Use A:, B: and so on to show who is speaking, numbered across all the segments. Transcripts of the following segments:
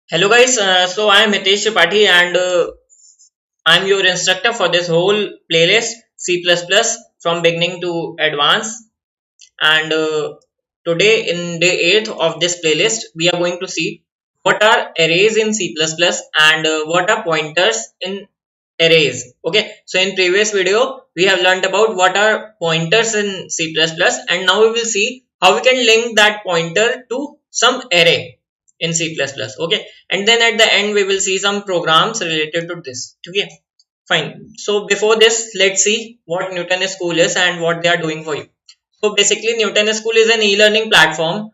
A: Hello guys, so I am Hitesh Tripathi and I am your instructor for this whole playlist C++ from beginning to advanced. And today in day 8th of this playlist, we are going to see what are arrays in C++ and what are pointers in arrays. Okay, so in previous video, we have learned about what are pointers in C++ and now we will see how we can link that pointer to some array in C++. Okay, and then at the end, we will see some programs related to this. Okay, fine. So before this, let's see what Newton School is and what they are doing for you. So basically, Newton School is an e-learning platform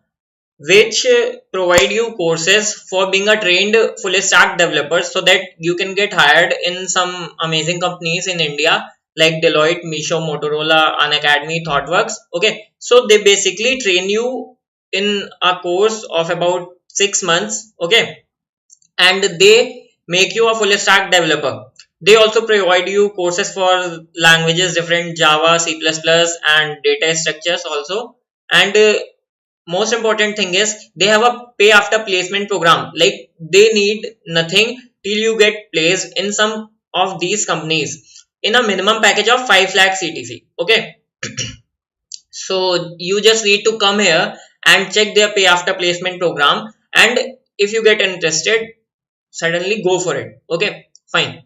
A: which provide you courses for being a trained full stack developer so that you can get hired in some amazing companies in India like Deloitte, Misho, Motorola, Unacademy, ThoughtWorks. Okay, so they basically train you in a course of about 6 months. Okay, and they make you a full stack developer. They also provide you courses for languages different Java, C++, and data structures also. And most important thing is they have a pay after placement program, like they need nothing till you get placed in some of these companies in a minimum package of 5 lakh CTC. Okay, so you just need to come here and check their pay after placement program, and if you get interested, suddenly go for it. Okay, fine.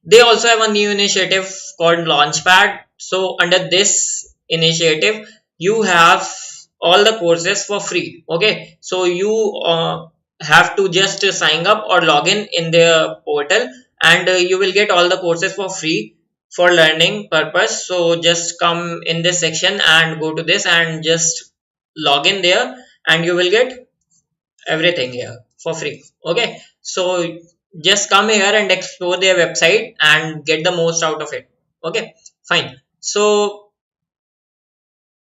A: They also have a new initiative called Launchpad. So under this initiative, you have all the courses for free. Okay, so you have to just sign up or log in their portal, and you will get all the courses for free for learning purpose. So just come in this section and go to this and just log in there, and you will get everything here for free. Okay, so just come here and explore their website and get the most out of it. Okay, fine. So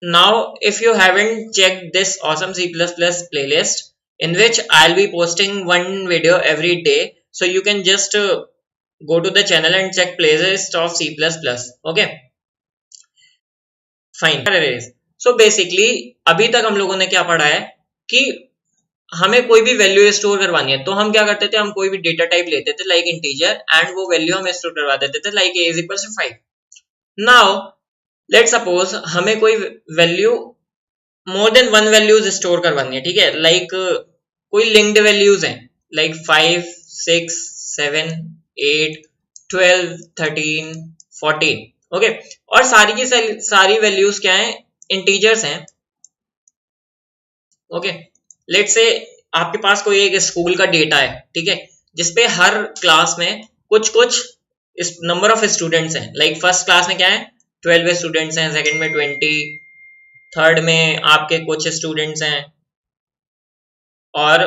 A: now if you haven't checked this awesome C++ playlist in which I'll be posting one video every day, so you can just go to the channel and check playlist of C++. Okay, fine. So basically अभी तक हम लोगों ने क्या पढ़ा है कि हमें कोई भी वैल्यू स्टोर करवानी है तो हम क्या करते थे, हम कोई भी डेटा टाइप लेते थे लाइक इंटीजर एंड वो वैल्यू हम स्टोर करवा देते थे like a is equal to 5. Now let suppose हमें कोई value more than one values store करवानी है. ठीक है, लाइक कोई लिंक्ड वैल्यूज हैं लाइक 5, 6, 7, 8, 12, 13, 14. ओके, और सारी की सारी वैल्यूज क्या है, इंटीजर्स हैं. ओके, लेट से आपके पास कोई एक स्कूल का डेटा है, ठीक है, जिसपे हर क्लास में कुछ कुछ नंबर ऑफ स्टूडेंट्स हैं. लाइक फर्स्ट क्लास में क्या है, 12 स्टूडेंट्स हैं, सेकंड में 20, थर्ड में आपके कुछ स्टूडेंट्स हैं, और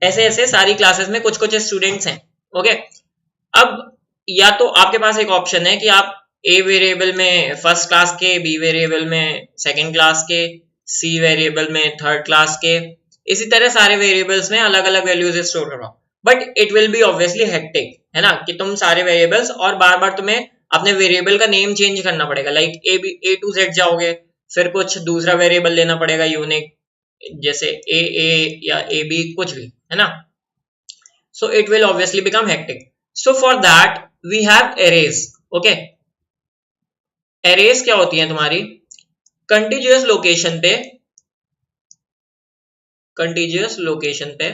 A: ऐसे ऐसे सारी क्लासेस में कुछ कुछ स्टूडेंट्स हैं. ओके, अब या तो आपके पास एक ऑप्शन है कि आप ए वेरिएबल में फर्स्ट क्लास के, बी वेरिएबल में सेकंड क्लास के, सी वेरिएबल में थर्ड क्लास के, इसी तरह सारे वेरिएबल्स में अलग अलग वैल्यूज स्टोर करवाओ. But it will be obviously hectic, है ना, कि तुम सारे वेरिएबल्स और बार बार तुम्हें अपने वेरिएबल का नेम चेंज करना पड़ेगा. लाइक ए टू जेड जाओगे, फिर कुछ दूसरा वेरिएबल लेना पड़ेगा यूनिक, जैसे ए या ए बी, कुछ भी, है ना. So it will obviously become hectic. So for that we have arrays. Okay, arrays क्या होती है तुम्हारी, कंटिन्यूअस लोकेशन पे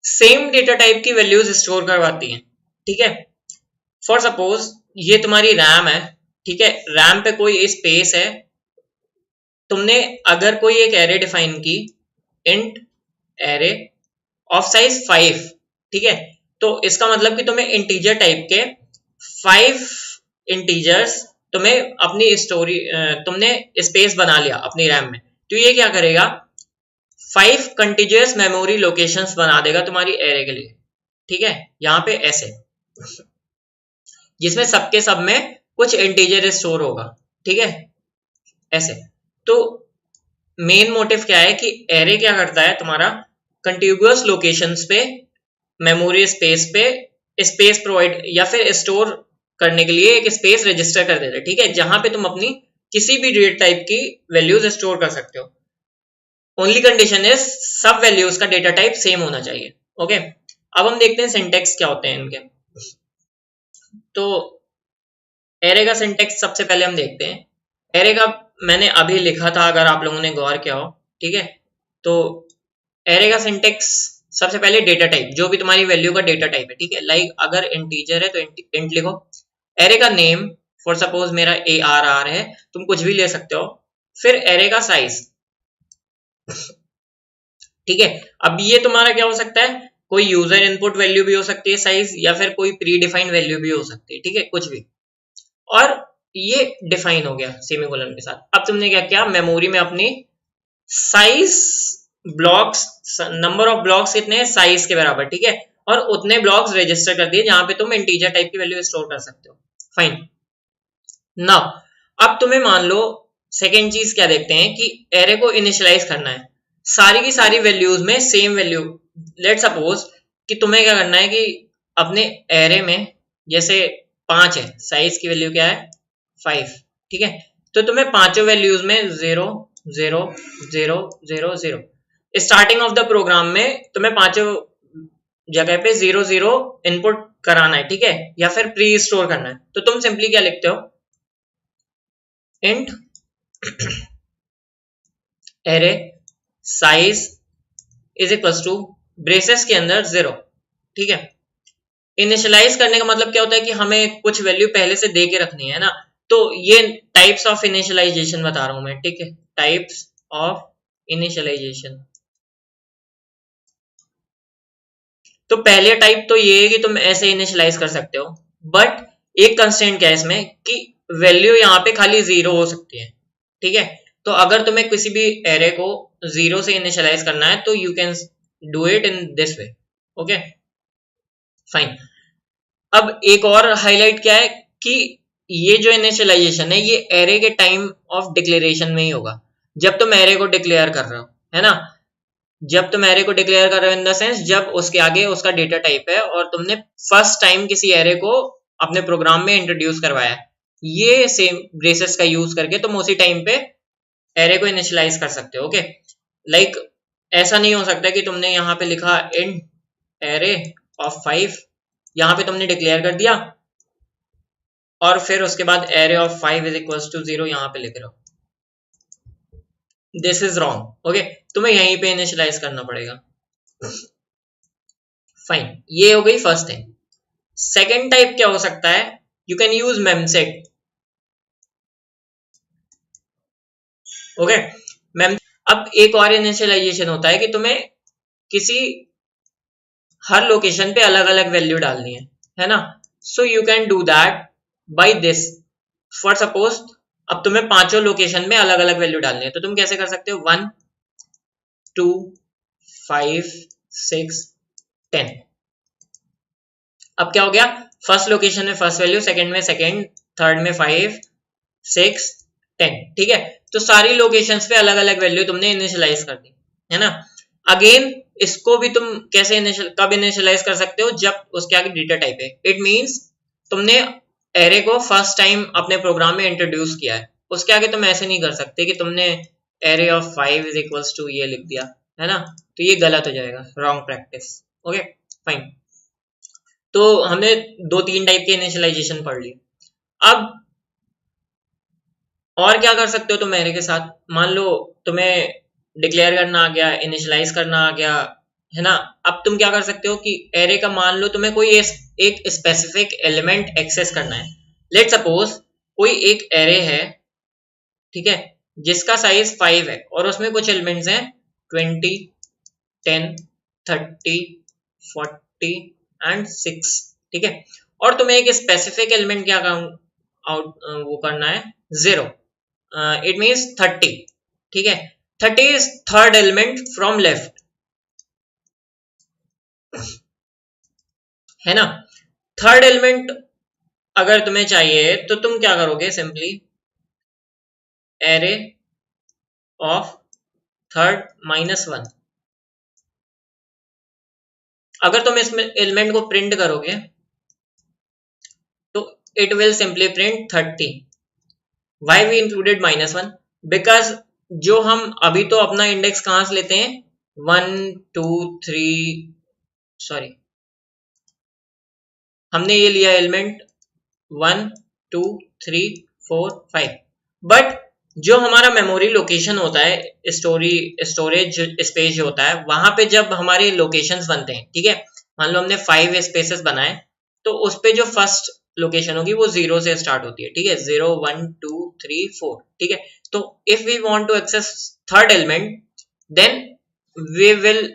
A: सेम डेटा टाइप की वैल्यूज स्टोर करवाती हैं. ठीक है, फॉर सपोज ये तुम्हारी रैम है. ठीक है, रैम पे कोई स्पेस है, तुमने अगर कोई एक एरे डिफाइन की, इंट एरे ऑफ साइज 5. ठीक है, तो इसका मतलब कि तुम्हें इंटीजर टाइप के 5 इंटीजर्स तुम्हें अपनी स्टोरी तुमने स्पेस बना लिया अपनी रैम में, तो ये क्या करेगा, 5 कंटिन्यूअस मेमोरी लोकेशंस बना देगा तुम्हारी एरे के लिए. ठीक है, यहाँ पे ऐसे, जिसमें सबके सब में कुछ इंटीजर स्टोर होगा. ठीक है, ऐसे. तो मेन मोटिव क्या है कि एरे क्या करता है, तुम्हारा कंटिन्यूअस लोकेशंस पे मेमोरी स्पेस पे स्पेस प्रोवाइड या फिर स्टोर करने के लिए एक स्पेस रजिस्टर कर देता है. ठीक है, जहां पे तुम अपनी किसी भी डेटा टाइप की वैल्यूज स्टोर कर सकते हो. ओनली कंडीशन इज सब वैल्यूज का डेटा टाइप सेम होना चाहिए। ओके, अब हम देखते हैं सिंटेक्स क्या होते हैं इनके। तो एरे का सिंटेक्स सबसे पहले हम देखते हैं। एरे का मैंने अभी लिखा था, अगर आप लोगों ने गौर किया हो, ठीक है। तो एरे का सिंटेक्स सबसे पहले डेटा टाइप, जो भी तुम्हारी वैल्यू का डेटा टाइप है, ठीक है। लाइक अगर इंटीजर है तो इंट लिखो। एरे का नेम, फॉर सपोज मेरा ARR है, तुम कुछ भी ले सकते हो। फिर एरे का साइज, ठीक है। अब ये तुम्हारा क्या हो सकता है, कोई यूजर इनपुट वैल्यू भी हो सकती है साइज, या फिर कोई प्री डिफाइंड वैल्यू भी हो सकती है, ठीक है, कुछ भी। और ये डिफाइन हो गया सेमीकोलन के साथ। अब तुमने क्या किया, मेमोरी में अपनी size blocks, number of blocks कितने हैं, साइज के बराबर, ठीक है। और उतने ब्लॉक्स रजिस्टर कर दिए जहां पे तुम इंटीजर टाइप की वैल्यू स्टोर कर सकते हो। फाइन। नाउ अब तुम्हें मान लो सेकेंड चीज क्या देखते हैं कि एरे को इनिशियलाइज करना है सारी की सारी वैल्यूज में सेम वैल्यू। लेट सपोज कि तुम्हें क्या करना है कि अपने एरे में जैसे 5 है, साइज की वैल्यू क्या है 5, ठीक है। तो तुम्हें पांचों वैल्यूज में 0 0 0 0 0, स्टार्टिंग ऑफ द प्रोग्राम में तुम्हें पांचों जगह पे 0 0 इनपुट कराना है, ठीक है, या फिर प्री स्टोर करना है। तो तुम सिंपली क्या लिखते हो, int array size is equals to braces के अंदर 0, ठीक है। इनिशियलाइज करने का मतलब क्या होता है कि हमें कुछ वैल्यू पहले से दे के रखनी है ना। तो ये टाइप्स ऑफ इनिशियलाइजेशन बता रहा हूं मैं, ठीक है, टाइप्स ऑफ इनिशियलाइजेशन। तो पहले टाइप तो ये है कि तुम ऐसे इनिशियलाइज कर सकते हो, बट एक कंस्ट्रेंट क्या है इसमें कि वैल्यू यहाँ पे खाली 0 हो सकती है, ठीक है। तो अगर तुम्हें किसी भी एरे को 0 से इनिशियलाइज करना है तो you can do it in this way. Okay, fine. अब एक और हाईलाइट क्या है कि ये जो इनिशियलाइजेशन है ये एरे के टाइम ऑफ डिक्लेरेशन में ही होगा, जब तुम एरे को डिक्लेयर कर रहे हो, है ना। जब तुम एरे को डिक्लेयर कर रहे हो इन द सेंस जब उसके आगे उसका डेटा टाइप है और तुमने फर्स्ट टाइम किसी एरे को अपने प्रोग्राम में इंट्रोड्यूस करवाया है, ये सेम ब्रेसेस का यूज करके तुम उसी टाइम पे एरे को इनिशियलाइज कर सकते हो। ओके, लाइक ऐसा नहीं हो सकता कि तुमने यहाँ पे लिखा इंट एरे ऑफ 5, यहाँ पे तुमने डिक्लेयर कर दिया और फिर उसके बाद array of 5 is equals to 0 यहाँ पे लिख रहे हो। This is wrong. ओके, तुम्हें यहीं पे इनिशियलाइज करना पड़ेगा। फाइन, ये हो गई फर्स्ट थिंग। सेकेंड टाइप क्या हो सकता है, you can use memset. Okay, mem अब एक और इनिशियलाइजेशन होता है कि तुम्हें किसी हर लोकेशन पे अलग अलग वैल्यू डालनी है ना। So you can do that by this. For suppose अब तुम्हें पांचों लोकेशन में अलग अलग वैल्यू डालनी है, तो तुम कैसे कर सकते हो, 1 2 5 6 10। अब क्या हो गया, फर्स्ट लोकेशन में फर्स्ट वैल्यू, सेकंड में सेकंड, थर्ड में 5 6 10, ठीक है। तो सारी लोकेशंस पे अलग अलग वैल्यू तुमने इनिशियलाइज कर दी, है ना। अगेन इसको भी तुम कैसे कब इनिशियलाइज कर सकते हो, जब उसके आगे डेटा टाइप है। इट मींस तुमने एरे को फर्स्ट टाइम अपने प्रोग्राम में इंट्रोड्यूस किया है, उसके आगे तुम ऐसे नहीं कर सकते कि तुमने array of 5 is equals to ये लिख दिया, है ना। तो ये गलत हो जाएगा, रॉन्ग प्रैक्टिस। Okay, fine. तो हमने 2-3 टाइप के इनिशियलाइजेशन पढ़ ली। अब और क्या कर सकते हो तुम एरे के साथ, मान लो तुम्हें डिक्लेयर करना आ गया, इनिशियलाइज करना आ गया, है ना। अब तुम क्या कर सकते हो कि एरे का मान लो तुम्हें कोई एक स्पेसिफिक एलिमेंट एक्सेस करना है। लेट सपोज कोई एक एरे है, ठीक है, जिसका साइज 5 है और उसमें कुछ एलिमेंट्स हैं 20 10 30 40 एंड 6, ठीक है। और तुम्हें एक स्पेसिफिक एलिमेंट क्या वो करना है 0, इट मीन्स 30, ठीक है। 30 is third element from left, है ना। थर्ड एलिमेंट अगर तुम्हें चाहिए तो तुम क्या करोगे, सिंपली एरे ऑफ थर्ड -1। अगर तुम इसमें एलिमेंट को प्रिंट करोगे तो it will simply print 30। Why we included -1? Because जो हम अभी तो अपना इंडेक्स कहाँ से लेते हैं, 1 2 3, सॉरी हमने ये लिया एलिमेंट 1 2 3 4 5, बट जो हमारा मेमोरी लोकेशन होता है, स्टोरेज स्पेस जो होता है, वहां पे जब हमारे लोकेशंस बनते हैं, ठीक है, मान लो हमने 5 स्पेसेस बनाए, तो उस पे जो फर्स्ट लोकेशन होगी वो 0 से स्टार्ट होती है, ठीक है, 0 1 2 3 4, ठीक है। तो if we want to access third element, then we will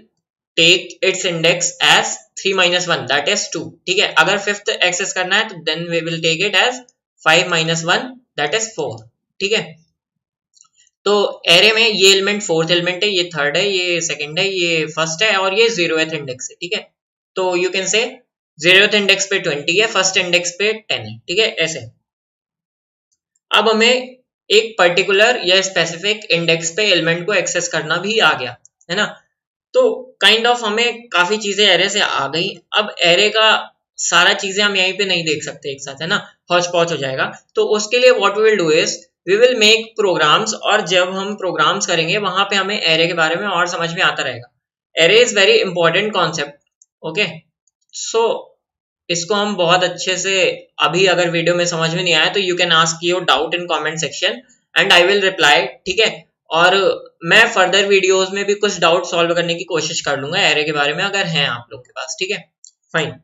A: take its index as 3 - 1, that is 2, ठीक है। अगर फिफ्थ एक्सेस करना है तो then we will take it as 5 - 1, that is 4, ठीक है। तो एरे में ये एलिमेंट फोर्थ एलिमेंट है, ये थर्ड है, ये सेकंड है, ये फर्स्ट है, और ये 0th इंडेक्स है, ठीक है। तो you can say 0th index पे 20 है, फर्स्ट इंडेक्स पे 10 है, ठीक है, ऐसे। अब हमें एक पर्टिकुलर या स्पेसिफिक इंडेक्स पे एलिमेंट को एक्सेस करना भी आ गया, है ना। तो काइंड ऑफ हमें काफी चीजें एरे से आ गई। अब एरे का सारा चीजें हम यहीं पे नहीं देख सकते एक साथ, है ना, हौच पौच हो जाएगा। तो उसके लिए what we will do is we will make programs, और जब हम प्रोग्राम्स करेंगे वहां पे हमें एरे के बारे में और समझ में आता रहेगा। Array is very important concept, okay. So इसको हम बहुत अच्छे से, अभी अगर वीडियो में समझ में नहीं आया तो you can ask your doubt in comment section and I will reply, ठीक है। और मैं फर्दर वीडियोस में भी कुछ डाउट सॉल्व करने की कोशिश कर लूंगा एरे के बारे में, अगर हैं आप लोग के पास, ठीक है, fine.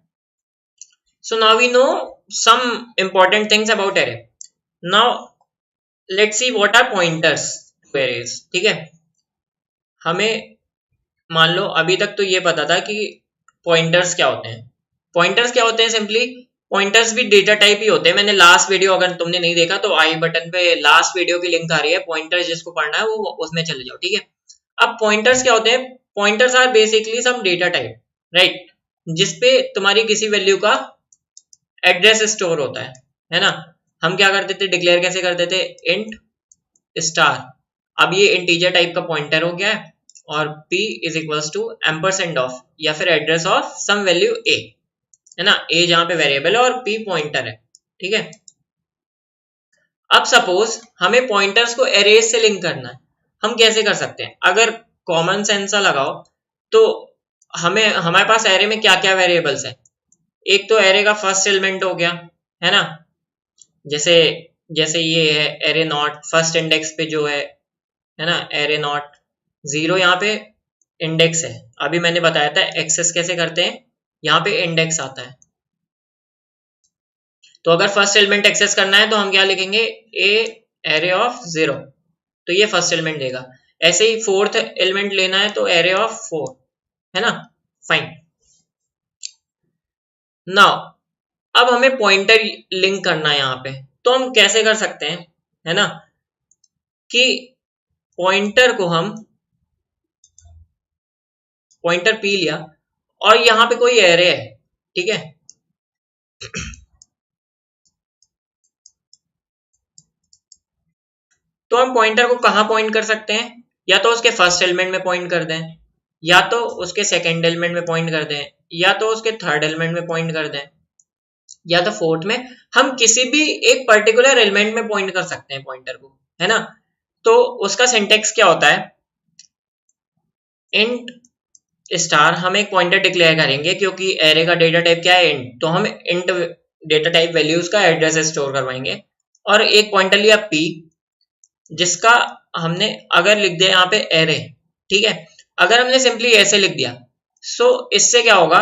A: So now we know some important things about array. Now let's see what are pointers to arrays, ठीक है। हमें मान लो अभी तक तो ये पता था कि पॉइंटर्स क्या होते हैं। पॉइंटर्स क्या होते हैं, सिंपली पॉइंटर्स भी डेटा टाइप ही होते हैं। मैंने लास्ट वीडियो, अगर तुमने नहीं देखा तो आई बटन पे लास्ट वीडियो की लिंक आ रही है, पॉइंटर्स जिसको पढ़ना है वो उसमें चले जाओ, ठीक है। अब पॉइंटर्स क्या होते हैं, pointers are basically some data type, right, जिसपे तुम्हारी किसी वैल्यू का एड्रेस स्टोर होता है ना। हम क्या करते थे, डिक्लेयर कैसे करते थे, इंट स्टार। अब ये इंटीजर टाइप का पॉइंटर हो गया है, और p is equals to ampersand of या फिर address of some value a, है ना, a जहां पे वेरिएबल है और p पॉइंटर है, ठीक है। अब सपोज हमें पॉइंटर्स को एरेज से लिंक करना है, हम कैसे कर सकते हैं, अगर कॉमन सेंस लगाओ तो हमें, हमारे पास एरे में क्या क्या वेरिएबल्स है। एक तो एरे का फर्स्ट एलिमेंट हो गया, है ना, जैसे जैसे ये है एरे नॉट, फर्स्ट इंडेक्स पे जो है ना, एरे नॉट 0 यहाँ पे इंडेक्स है। अभी मैंने बताया था एक्सेस कैसे करते हैं, यहाँ पे इंडेक्स आता है। तो अगर फर्स्ट एलिमेंट एक्सेस करना है तो हम क्या लिखेंगे, ए एरे ऑफ 0, तो ये फर्स्ट एलिमेंट देगा। ऐसे ही फोर्थ एलिमेंट लेना है तो एरे ऑफ 4, है ना, फाइन। नाउ अब हमें पॉइंटर लिंक करना है यहाँ पे, तो हम कैसे कर सकते हैं, है ना, कि पॉइंटर को हम पॉइंटर p लिया और यहाँ पे कोई एरे है, ठीक है। तो हम पॉइंटर को कहाँ पॉइंट कर सकते हैं, या तो उसके फर्स्ट एलिमेंट में पॉइंट कर दें, या तो उसके सेकंड एलिमेंट में पॉइंट कर दें, या तो उसके थर्ड एलिमेंट में पॉइंट कर दें, या तो फोर्थ में। हम किसी भी एक पर्टिकुलर एलिमेंट में पॉइंट कर सकते हैं पॉइंटर को, है ना। तो उसका सिंटेक्स क्या होता है, इंट स्टार, हम एक पॉइंटर डिक्लेयर करेंगे क्योंकि एरे का डेटा टाइप क्या है, इंट, तो हम इंट डेटा टाइप वैल्यूज का एड्रेस स्टोर करवाएंगे। और एक पॉइंटर लिया p, जिसका हमने अगर लिख दिया यहाँ पे एरे, ठीक है। अगर हमने सिंपली ऐसे लिख दिया, सो इससे क्या होगा,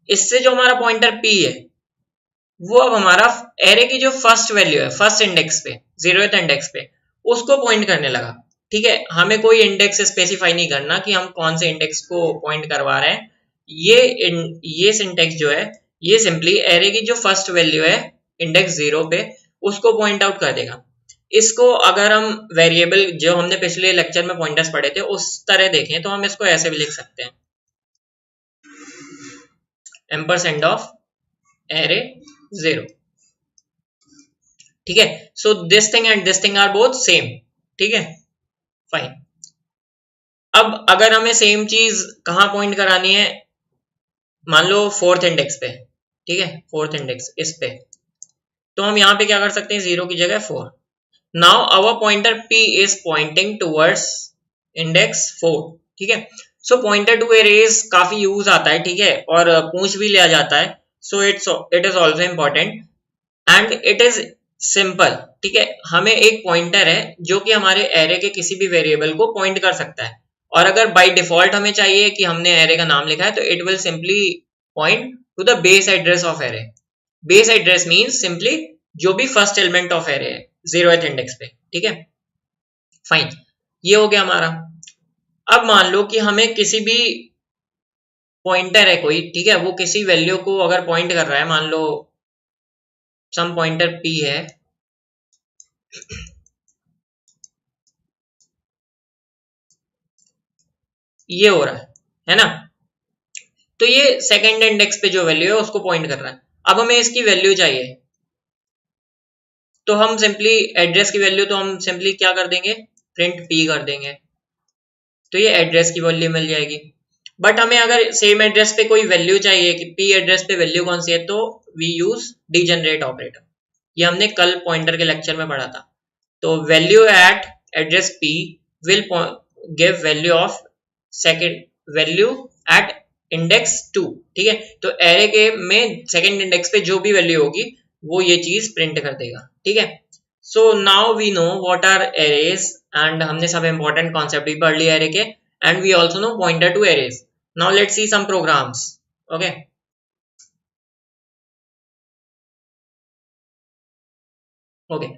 A: इससे जो हमारा पॉइंटर p है वो अब हमारा एरे की जो फर्स्ट वैल्यू है, फर्स्ट इंडेक्स पे, 0th इंडेक्स पे, उसको पॉइंट करने लगा, ठीक है। हमें कोई इंडेक्स स्पेसिफाई नहीं करना कि हम कौन से इंडेक्स को पॉइंट करवा रहे हैं। ये सिंटेक्स जो है, ये सिंपली एरे की जो फर्स्ट वैल्यू है इंडेक्स 0 पे, उसको पॉइंट आउट कर देगा। इसको अगर हम वेरिएबल जो हमने पिछले लेक्चर में पॉइंटर्स पढ़े थे उस तरह देखें तो हम इसको ऐसे भी लिख सकते हैं, एम्परसेंड ऑफ एरे 0, ठीक है। So this thing and this thing are both same, ठीक है, फाइन। अब अगर हमें सेम चीज कहां पॉइंट करानी है, मान लो फोर्थ इंडेक्स पे, ठीक है, फोर्थ इंडेक्स इस पे, तो हम यहाँ पे क्या कर सकते हैं, 0 की जगह 4, now our pointer p is pointing towards index 4, ठीक है। सो पॉइंटर टू एरेज काफी यूज आता है, ठीक है, और पूछ भी लिया जाता है। So it is also important and it is simple, ठीक है। हमें एक पॉइंटर है जो कि हमारे एरे के किसी भी वेरिएबल को पॉइंट कर सकता है, और अगर बाय डिफॉल्ट हमें चाहिए कि हमने एरे का नाम लिखा है तो it will simply point two the base address of array. Base address means simply जो भी फर्स्ट एलिमेंट ऑफ एरे है 0th इंडेक्स पे, ठीक है। फाइन, ये हो गया हमारा। अब मान लो कि हमें किसी भी पॉइंटर है कोई, ठीक है, वो किसी वैल्यू को अगर पॉइंट कर रहा है, मान लो सम पॉइंटर p है, ये हो रहा है ना। तो ये सेकंड इंडेक्स पे जो वैल्यू है उसको पॉइंट कर रहा है। अब हमें इसकी वैल्यू चाहिए, तो हम सिंपली एड्रेस की वैल्यू तो हम सिंपली क्या कर देंगे, प्रिंट p कर देंगे, तो ये एड्रेस की वैल्यू मिल जाएगी। बट हमें अगर सेम एड्रेस पे कोई वैल्यू चाहिए कि p एड्रेस पे वैल्यू कौन सी है, तो वी यूज डीजनरेट ऑपरेटर। ये हमने कल पॉइंटर के लेक्चर में पढ़ा था। तो value at address p will give value of second value at index 2, ठीक है। तो एरे के में सेकंड इंडेक्स पे जो भी वैल्यू होगी वो ये चीज प्रिंट कर देगा, ठीक है। So now we know what are arrays and हमने सब इंपॉर्टेंट कॉन्सेप्ट भी पढ़ लिया एरे के, and we also know pointer to arrays. Now let's see some programs, okay. Okay,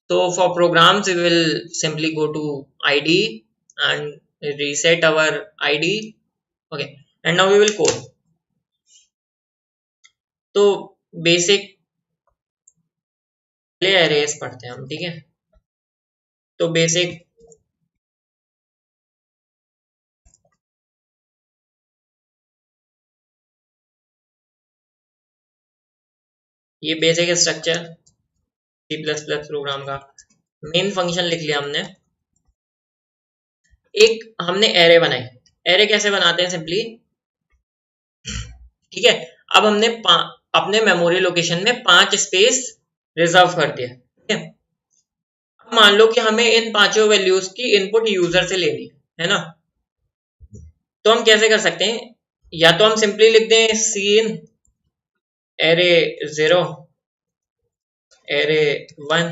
A: so for programs we will simply go to id and reset our id, okay, and now we will code। तो basic पहले arrays पढ़ते हैं हम, ठीक है। तो basic ये basic structure C++ programme का मेन फंक्शन लिख लिया हमने। एक हमने एरे बनाई, एरे कैसे बनाते हैं सिंपली, ठीक है। अब हमने अपने मेमोरी लोकेशन में 5 स्पेस रिजर्व कर दिया, ठीक है। अब मान लो कि हमें इन पांचों वैल्यूज की इनपुट यूजर से लेनी है ना। तो हम कैसे कर सकते हैं, या तो हम सिंपली लिख दें सीन एरे 0, एरे 1,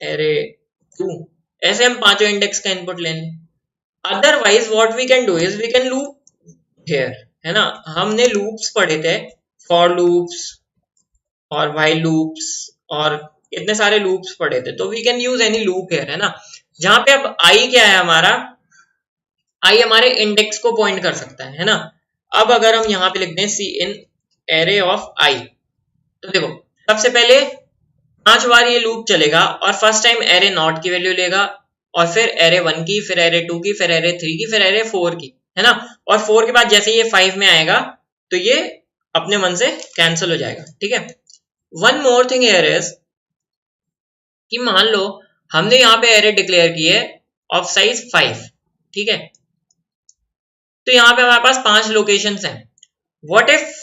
A: एरे 2, ऐसे हम पांचों इंडेक्स का इनपुट ले लें। Otherwise what we can do is we can loop here, है ना। हमने लूप्स पढ़े थे, फॉर लूप्स और व्हाइल लूप्स और इतने सारे लूप्स पढ़े थे। तो we can use any loop here, है ना। जहां पे अब आई क्या है हमारा, आई हमारे इंडेक्स को पॉइंट कर सकता है ना। अब अगर हम यहाँ पे लिख दें सी इन एरे ऑफ आई, तो देखो सबसे पहले 5 बार ये लूप चलेगा और फर्स्ट टाइम एरे नॉट की वैल्यू लेगा, और फिर एरे 1 की, फिर एरे 2 की, फिर एरे 3 की, फिर एरे 4 की, है ना। और 4 के बाद जैसे ये 5 में आएगा तो ये अपने मन से कैंसिल हो जाएगा, ठीक है। One more thing here is कि मान लो हमने यहाँ पे एरे डिक्लेयर की है ऑफ साइज 5, ठीक है। तो यहाँ पे हमारे पास 5 लोकेशंस हैं। What if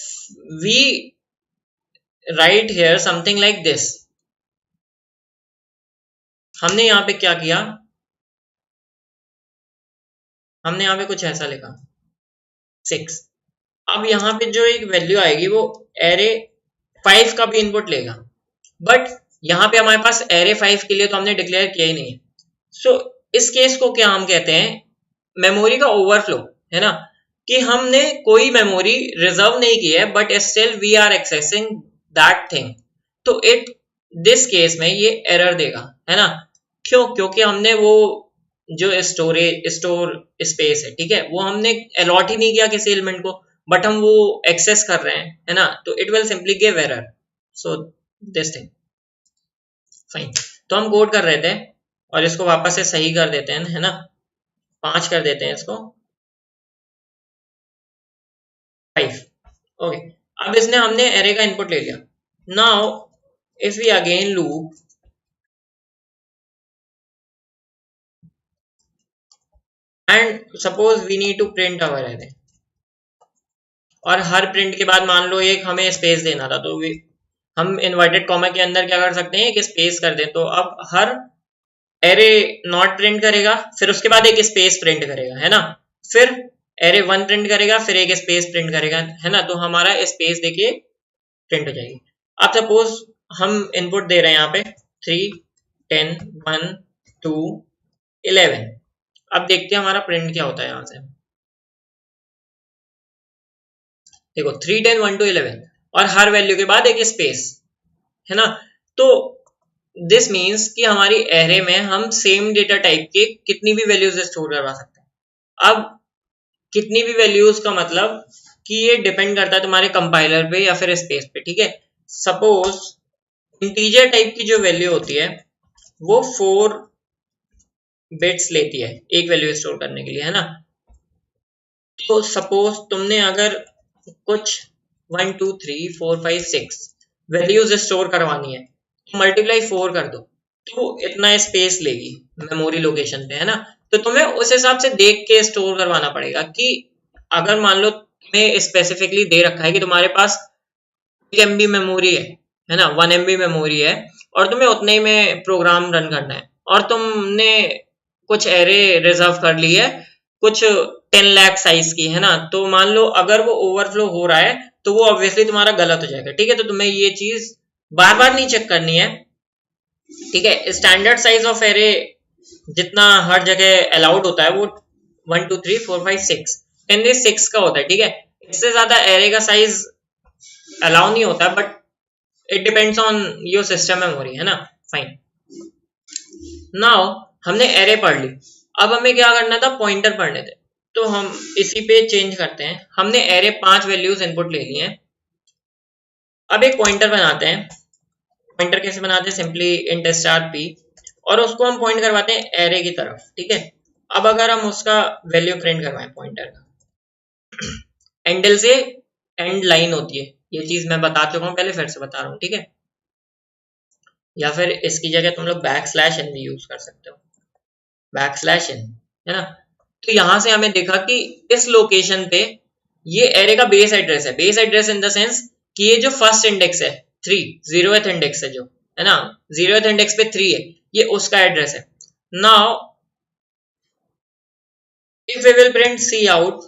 A: we write here something like this, हमने यहाँ पे क्या किया, हमने यहाँ पे कुछ ऐसा लिखा 6। अब यहाँ पे जो एक वैल्यू आएगी वो एरे 5 का भी इनपुट लेगा, बट यहाँ पे हमारे पास एरे 5 के लिए तो हमने डिक्लेयर किया ही नहीं है। सो इस केस को क्या हम कहते हैं, मेमोरी का ओवरफ्लो, है ना। कि हमने कोई मेमोरी रिजर्व नहीं की है but still we are accessing that thing, तो इट दिस केस में ये एरर देगा, है ना। क्यों, क्योंकि हमने वो जो स्टोर स्पेस है, ठीक है, वो हमने अलॉट ही नहीं किया किसी एलिमेंट को, बट हम वो एक्सेस कर रहे हैं, है ना। तो it will simply give error, so this thing. Fine, तो हम कोड कर रहे थे और इसको वापस से सही कर देते हैं, है ना। 5 कर देते हैं इसको 5, ओके। अब इसने हमने एरे का इनपुट ले लिया। Now if we again loop and suppose we need to print our array, और हर प्रिंट के बाद मान लो एक हमें स्पेस देना था, तो हम इन्वर्टेड कॉमा के अंदर क्या कर सकते हैं, एक स्पेस कर दें, तो अब हर एरे नॉट प्रिंट करेगा, फिर उसके बाद एक स्पेस प्रिंट करेगा, है ना, फिर एरे 1 प्रिंट करेगा, फिर एक स्पेस प्रिंट करेगा, है ना, तो हमारा स्पेस देखिए प्रिंट हो जाएगी। अब सपोज हम इनपुट दे रहे हैं यहाँ पे 3, 10, 1, 2, 11। अब देखते हैं हमारा प्रिंट क्या होता है यहाँ से। देखो 3, 10, 1 to 11 और हर वैल्यू के बाद एक स्पेस, है ना, तो दिस मीन्स कि हमारी एरे में हम सेम डेटा टाइप के कितनी भी वैल्यूज स्टोर करवा सकते हैं। अब कितनी भी वैल्यूज का मतलब कि ये डिपेंड करता है तुम्हारे कंपाइलर पे या फिर स्पेस पे, ठीक है। सपोज इंटीजर टाइप की जो वैल्यू होती है वो 4 बिट्स लेती है एक वैल्यू स्टोर करने के लिए, है ना। तो सपोज तुमने अगर कुछ 1, 2, 3, 4, 5, 6 वैल्यूज स्टोर करवानी है तो मल्टीप्लाई 4 कर दो, तो इतना स्पेस लेगी मेमोरी लोकेशन पे, है ना। तो तुम्हें उस हिसाब से देख के स्टोर करवाना पड़ेगा कि अगर मान लो तुम्हें स्पेसिफिकली दे रखा है कि तुम्हारे पास 1 MB मेमोरी है ना, 1 MB मेमोरी है और तुम्हें उतने ही में प्रोग्राम रन करना है और तुमने कुछ एरे रिजर्व कर ली है कुछ 10 लाख साइज की, है ना, तो मान लो अगर वो ओवरफ्लो हो रहा है तो वो ऑब्वियसली तुम्हारा गलत हो जाएगा, ठीक है। तो तुम्हें ये चीज बार बार नहीं चेक करनी है, ठीक है। स्टैंडर्ड साइज ऑफ एरे जितना हर जगह अलाउड होता है वो 1, 2, 3, 4, 5, 6 10 6 का होता है, ठीक है। इससे ज्यादा एरे का साइज अलाउ नहीं होता, but it depends on your system memory, है ना। फाइन, नाउ हमने एरे पढ़ ली, अब हमें क्या करना था, पॉइंटर पढ़ने थे, तो हम इसी पे चेंज करते हैं। हमने एरे 5 वैल्यूज इनपुट ले लिए हैं, अब एक पॉइंटर बनाते हैं। पॉइंटर कैसे बनाते हैं, सिंपली इंट स्टार पी और उसको हम पॉइंट करवाते हैं एरे की तरफ, ठीक है। अब अगर हम उसका वैल्यू प्रिंट करवाएं पॉइंटर का, एंडल से एंड लाइन होती है, ये चीज मैं बता चुका हूं पहले, फिर से बता रहा हूँ, ठीक है। या फिर इसकी जगह तुम लोग \n भी यूज कर सकते हो, \n, है ना। तो यहां से हमें देखा कि इस लोकेशन पे ये एरे का बेस एड्रेस है, base address in the sense कि ये जो फर्स्ट इंडेक्स है 3, 0th इंडेक्स है जो, है ना, 0th इंडेक्स पे 3 है, ये उसका एड्रेस है। Now if we will print cout,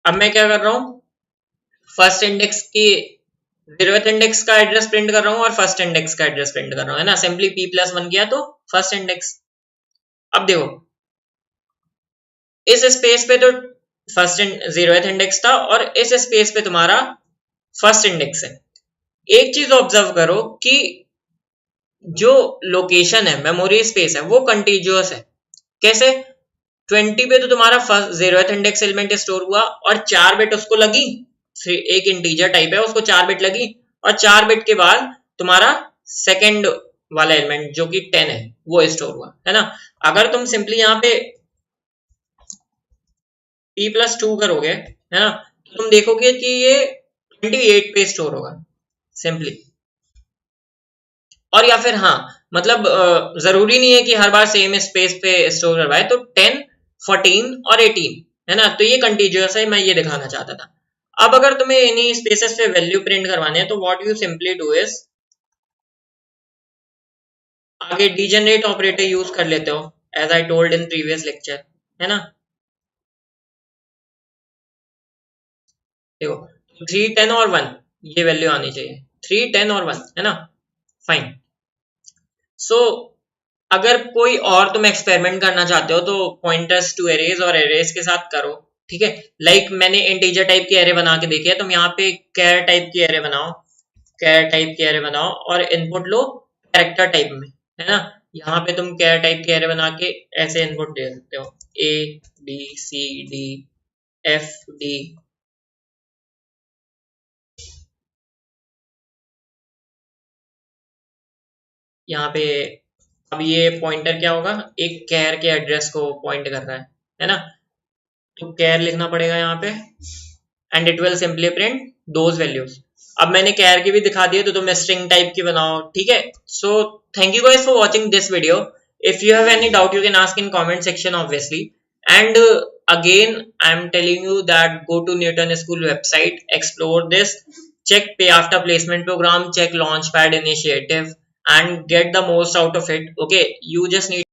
A: अब मैं क्या कर रहा हूं, फर्स्ट इंडेक्स की 0th इंडेक्स का एड्रेस प्रिंट कर रहा हूं और फर्स्ट इंडेक्स का एड्रेस प्रिंट कर रहा हूं, है ना। सिंपली p+1 किया तो फर्स्ट इंडेक्स। अब देखो इस स्पेस पे तो फर्स्ट 0th इंडेक्स था और इस स्पेस पे तुम्हारा फर्स्ट इंडेक्स है। एक चीज ऑब्जर्व करो कि जो लोकेशन है, मेमोरी स्पेस है, वो कंटीन्यूअस है। कैसे, 20 पे तो तुम्हारा first 0th index element store हुआ और 4 बिट उसको लगी, एक इंटीजर टाइप है उसको 4 बिट लगी और 4 बिट के बाद तुम्हारा सेकंड वाला एलिमेंट जो कि 10 है वो स्टोर हुआ, है ना। अगर तुम सिंपली यहाँ पे p+2 करोगे, है ना, तो तुम देखोगे कि ये 28 पे स्टोर होगा सिंपली। और या फिर हाँ, मतलब जरूरी नहीं है कि हर बार सेम स्पेस पे स्टोर करवाए, तो 10, 14 और 18, है ना, तो ये कंटीन्यूअस है, मैं ये दिखाना चाहता था। अब अगर तुम्हें इन्हीं स्पेसेस पे वैल्यू प्रिंट करवाने हैं तो what you simply do is आगे डीजेनरेट ऑपरेटर यूज कर लेते हो, as I told in previous lecture, है ना। देखो 3, 10 और 1 ये वैल्यू आनी चाहिए, 3, 10 और 1, है ना। फाइन, सो अगर कोई और तुम एक्सपेरिमेंट करना चाहते हो तो पॉइंटर्स टू एरेज और एरेज के साथ करो, ठीक है। लाइक मैंने इंटीजर टाइप की एरे बना के देखी है, तुम यहाँ पे कैर टाइप की एरे बनाओ, कैर टाइप की एरे बनाओ और इनपुट लो कैरेक्टर टाइप में, है ना। यहाँ पे तुम कैर टाइप की एरे बना के ऐसे इनपुट दे सकते हो ABCDFD, यहाँ पे अब ये पॉइंटर क्या होगा, एक कैर के एड्रेस को पॉइंट कर रहा है ना। तो कैर लिखना पड़ेगा यहाँ पे and it will simply print those values. अब मैंने कैर की भी दिखा दी है तो तुम स्ट्रिंग टाइप की बनाओ, ठीक है। So thank you guys for watching this video. If you have any doubt you can ask in comment section obviously, And again, I'm telling you that go to Newton School website, explore this, check pay after placement program, check launchpad initiative, and get the most out of it. Okay, you just need